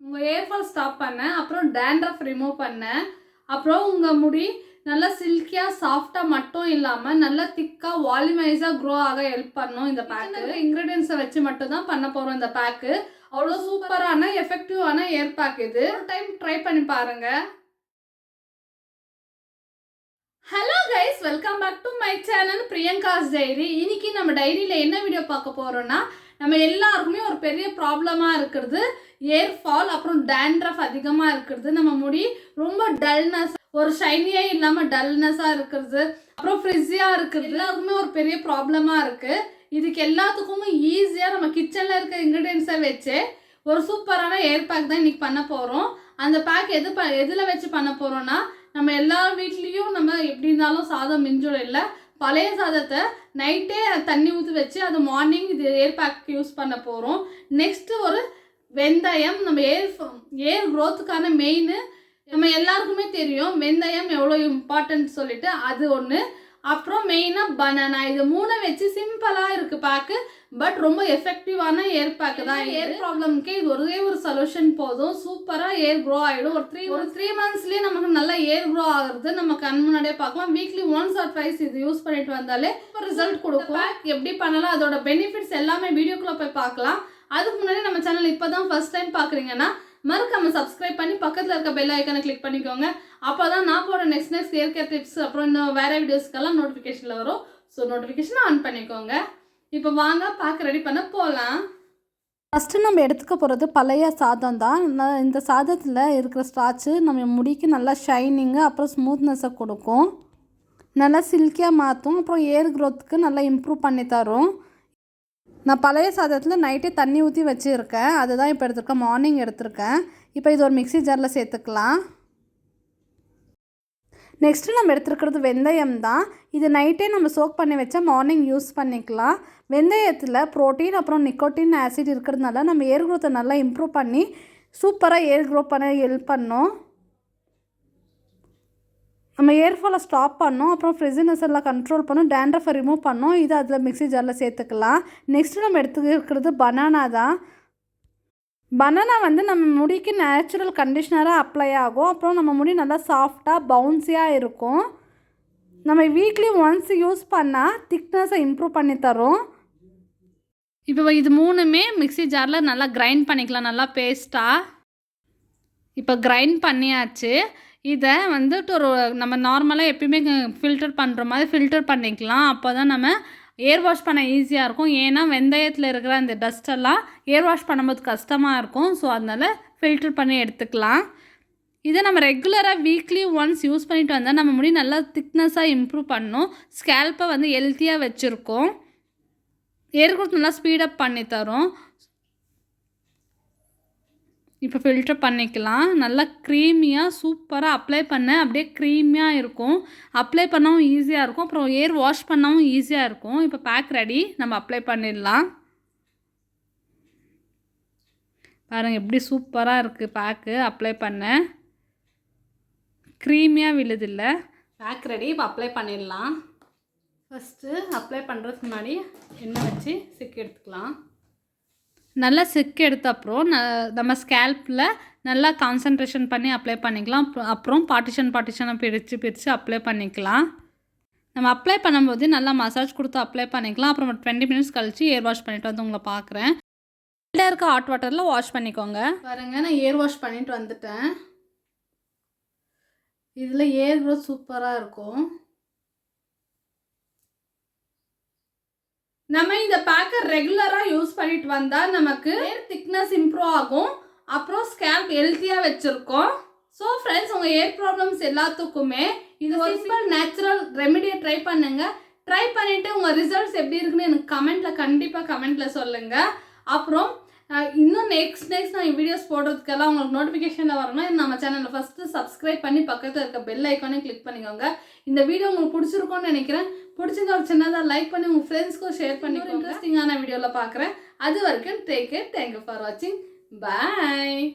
உங்கள் hair fall stop பண்ண, அப்புறம் டேண்ட்ரஃப் ரிமூவ் பண்ண, அப்புறம் உங்கள் முடி நல்லா சில்கியாக சாஃப்டாக மட்டும் இல்லாமல் நல்லா திக்காக வால்யூமைஸாக க்ரோ ஆக ஹெல்ப் பண்ணும். இந்த பேக்கு இன்க்ரீடியன்ஸை வச்சு மட்டும் தான் பண்ண போகிறோம். இந்த பேக்கு அவ்வளோ சூப்பரான எஃபெக்டிவான ஹேர் பேக். இது ஒரு டைம் ட்ரை பண்ணி பாருங்கள். Hello guys, welcome back to my channel Priyanka's diary. இன்னைக்கு நம்ம டைரியில் என்ன வீடியோ பார்க்க போகிறோன்னா, நம்ம எல்லாருக்குமே ஒரு பெரிய ப்ராப்ளமாக இருக்கிறது ஹேர் ஃபால், அப்புறம் டேண்ட்ரஃப் அதிகமாக இருக்கிறது. நம்ம முடி ரொம்ப டல்னஸ், ஒரு ஷைனியாக இல்லாமல் டல்னஸாக இருக்கிறது, அப்புறம் ஃப்ரிஸியாக இருக்கிறது எல்லாருக்குமே ஒரு பெரிய ப்ராப்ளமாக இருக்குது. இதுக்கு எல்லாத்துக்குமே ஈஸியாக நம்ம கிச்சனில் இருக்க இன்க்ரீடியன்ஸை வச்சு ஒரு சூப்பரான ஹேர் பேக் தான் இன்றைக்கி பண்ண போகிறோம். அந்த பேக் எதில் வச்சு பண்ண போகிறோன்னா, நம்ம எல்லா வீட்லேயும் நம்ம எப்படி இருந்தாலும் சாதம் மிஞ்சும் இல்லை, பழைய சாதத்தை நைட்டே தண்ணி ஊற்றி வச்சு அது மார்னிங் இது ஹேர் பேக் யூஸ் பண்ண போகிறோம். நெக்ஸ்ட்டு ஒரு வெந்தயம். நம்ம ஹேர் க்ரோத்துக்கான மெயின் நம்ம எல்லாருக்குமே தெரியும் வெந்தயம் எவ்வளோ இம்பார்ட்டன்ட் சொல்லிட்டு, அது ஒன்று. அப்புறம் மெயினாக பனானா. இது மூணை வச்சு சிம்பிளாக இருக்குது பேக்கு, பட் ரொம்ப எஃபெக்டிவான ஹேர் பேக்கு தான். ஹேர் ப்ராப்ளம்க்கு இது ஒரே ஒரு சொல்யூஷன் போதும், சூப்பராக ஹேர் க்ரோ ஆகிடும். ஒரு த்ரீ மந்த்ஸ்லேயே நமக்கு நல்லா ஹேர் க்ரோ ஆகுறது நம்ம கண் முன்னாடியே பார்க்கலாம். வீக்லி ஒன்ஸ் ஆர் ட்வைஸ் இது யூஸ் பண்ணிட்டு வந்தாலே ஒரு ரிசல்ட் கொடுக்கும். பேக் எப்படி பண்ணலாம், அதோட பெனிஃபிட்ஸ் எல்லாமே வீடியோக்குள்ளே போய் பார்க்கலாம். அதுக்கு முன்னாடி நம்ம சேனல் இப்போ தான் ஃபர்ஸ்ட் டைம் பார்க்குறீங்கன்னா மறக்காம சப்ஸ்கிரைப் பண்ணி பக்கத்தில் இருக்க பெல் ஐக்கானை கிளிக் பண்ணிக்கோங்க. அப்போ தான் நான் போகிற நெக்ஸ்ட் ஹேர் கேர் டிப்ஸ் அப்புறம் இன்னும் வேறு வீடியோஸ்க்கெல்லாம் நோட்டிஃபிகேஷனில் வரும். ஸோ நோட்டிஃபிகேஷனை ஆன் பண்ணிக்கோங்க. இப்போ வாங்க பேக் ரெடி பண்ண போகலாம். ஃபஸ்ட்டு நம்ம எடுத்துக்க போகிறது பழைய சாதம் தான். இந்த சாதத்தில் இருக்கிற ஸ்டார்ச்சு நம்ம முடிக்கு நல்லா ஷைனிங்கு அப்புறம் ஸ்மூத்னஸை கொடுக்கும், நல்லா சில்கியாக மாற்றும், அப்புறம் ஹேர் க்ரோத்துக்கு நல்லா இம்ப்ரூவ் பண்ணி தரும். நான் பழைய சாதத்தில் நைட்டே தண்ணி ஊற்றி வச்சுருக்கேன், அதுதான் இப்போ எடுத்துருக்கேன். மார்னிங் எடுத்திருக்கேன். இப்போ இது ஒரு மிக்ஸி ஜாரில் சேர்த்துக்கலாம். நெக்ஸ்ட்டு நம்ம எடுத்துருக்கிறது வெந்தயம் தான். இது நைட்டே நம்ம சோக் பண்ணி வச்சா மார்னிங் யூஸ் பண்ணிக்கலாம். வெந்தயத்தில் ப்ரோட்டீன் அப்புறம் நிக்கோட்டின் ஆசிட் இருக்கிறதுனால நம்ம ஹேர் க்ரோத்தை நல்லா இம்ப்ரூவ் பண்ணி சூப்பராக ஹேர் க்ரோ பண்ண ஹெல்ப் பண்ணும். நம்ம ஹேர் ஃபாலை ஸ்டாப் பண்ணோம், அப்புறம் ஃப்ரிஸினஸ் எல்லாம் கண்ட்ரோல் பண்ணோம், டேண்ட்ரஃபை ரிமூவ் பண்ணோம். இது அதில் மிக்ஸி ஜாரில் சேர்த்துக்கலாம். நெக்ஸ்ட்டு நம்ம எடுத்துக்கிறது பனானா தான். பனானா நம்ம முடிக்கு நேச்சுரல் கண்டிஷ்னராக அப்ளை ஆகும், அப்புறம் நம்ம முடி நல்லா சாஃப்டாக பவுன்ஸியாக இருக்கும். நம்ம வீக்லி ஒன்ஸ் யூஸ் பண்ணால் திக்னஸை இம்ப்ரூவ் பண்ணி தரும். இப்போ இது மூணுமே மிக்ஸி ஜாரில் நல்லா கிரைண்ட் பண்ணிக்கலாம், நல்லா பேஸ்ட்டாக. இப்போ கிரைண்ட் பண்ணியாச்சு. இதை ஒரு நம்ம நார்மலாக எப்பயுமே ஃபில்டர் பண்ணுற மாதிரி ஃபில்டர் பண்ணிக்கலாம். அப்போ தான் நம்ம ஏர் வாஷ் பண்ண ஈஸியாக இருக்கும். ஏன்னா வெந்தயத்தில் இருக்கிற அந்த டஸ்டெல்லாம் ஏர் வாஷ் பண்ணும்போது கஷ்டமாக இருக்கும். ஸோ அதனால் ஃபில்டர் பண்ணி எடுத்துக்கலாம். இதை நம்ம ரெகுலராக வீக்லி ஒன்ஸ் யூஸ் பண்ணிட்டு வந்தால் நம்ம முடி நல்லா திக்னஸாக இம்ப்ரூவ் பண்ணும், ஸ்கேல்ப்பை ஹெல்த்தியாக வச்சுருக்கோம், ஏர் க்ரோத் நல்லா ஸ்பீடப் பண்ணி தரும். இப்போ ஃபில்டர் பண்ணிக்கலாம். நல்லா க்ரீமியாக சூப்பராக அப்ளை பண்ண அப்படியே க்ரீமியாக இருக்கும், அப்ளை பண்ணவும் ஈஸியாக இருக்கும், அப்புறம் ஹேர் வாஷ் பண்ணவும் ஈஸியாக இருக்கும். இப்போ பேக் ரெடி, நம்ம அப்ளை பண்ணிடலாம். பாருங்கள் எப்படி சூப்பராக இருக்குது பேக்கு. அப்ளை பண்ண க்ரீமியாக விழுதில்லை. பேக் ரெடி, இப்போ அப்ளை பண்ணிடலாம். ஃபஸ்ட்டு அப்ளை பண்ணுறதுக்கு முன்னாடி எண்ணெய் வச்சு சிக்கி எடுத்துக்கலாம். நல்லா சிக்கு எடுத்த அப்புறம் நம்ம ஸ்கேல்பில் நல்லா கான்சன்ட்ரேஷன் பண்ணி அப்ளை பண்ணிக்கலாம். அப்புறம் பார்ட்டிஷனை பிரித்து அப்ளை பண்ணிக்கலாம். நம்ம அப்ளை பண்ணும்போது நல்லா மசாஜ் கொடுத்து அப்ளை பண்ணிக்கலாம். அப்புறம் 20 மினிட்ஸ் கழித்து ஹேர் வாஷ் பண்ணிவிட்டு வந்து உங்களை பார்க்குறேன். இதில் இருக்க ஹாட் வாட்டரில் வாஷ் பண்ணிக்கோங்க. பாருங்க, நான் ஹேர் வாஷ் பண்ணிட்டு வந்துட்டேன். இதில் ஹேர் க்ரோத் சூப்பராக இருக்கும். நம்ம இந்த பேக்கை ரெகுலராக யூஸ் பண்ணிட்டு வந்தால் நமக்கு ஹேர் திக்னஸ் இம்ப்ரூவ் ஆகும், அப்புறம் ஸ்கேல்ப் ஹெல்த்தியாக வச்சுருக்கோம். ஸோ ஃப்ரெண்ட்ஸ், உங்கள் ஹேர் ப்ராப்ளம்ஸ் எல்லாத்துக்குமே இது ஒரு சிம்பிள் நேச்சுரல் ரெமெடியை ட்ரை பண்ணுங்கள். ட்ரை பண்ணிவிட்டு உங்கள் ரிசல்ட்ஸ் எப்படி இருக்குன்னு எனக்கு கண்டிப்பாக கமெண்ட்டில் சொல்லுங்கள். அப்புறம் இன்னும் நெக்ஸ்ட் நான் வீடியோஸ் போடுறதுக்கெல்லாம் உங்களுக்கு நோட்டிஃபிகேஷனில் வரணும். நம்ம சேனலில் ஃபஸ்ட்டு சப்ஸ்கிரைப் பண்ணி பக்கத்தில் இருக்க பெல் ஐக்கானே கிளிக் பண்ணிக்கோங்க. இந்த வீடியோ உங்களுக்கு பிடிச்சிருக்கோன்னு நினைக்கிறேன். பிடிச்சிருந்த ஒரு சின்னதாக லைக் பண்ணி உங்கள் ஃப்ரெண்ட்ஸ்க்கும் ஷேர் பண்ணி இன்ட்ரெஸ்டிங்கான வீடியோவில் பார்க்குறேன். அது வரைக்கும் டேக் கேர். தேங்க்யூ ஃபார் வாட்சிங். பாய்.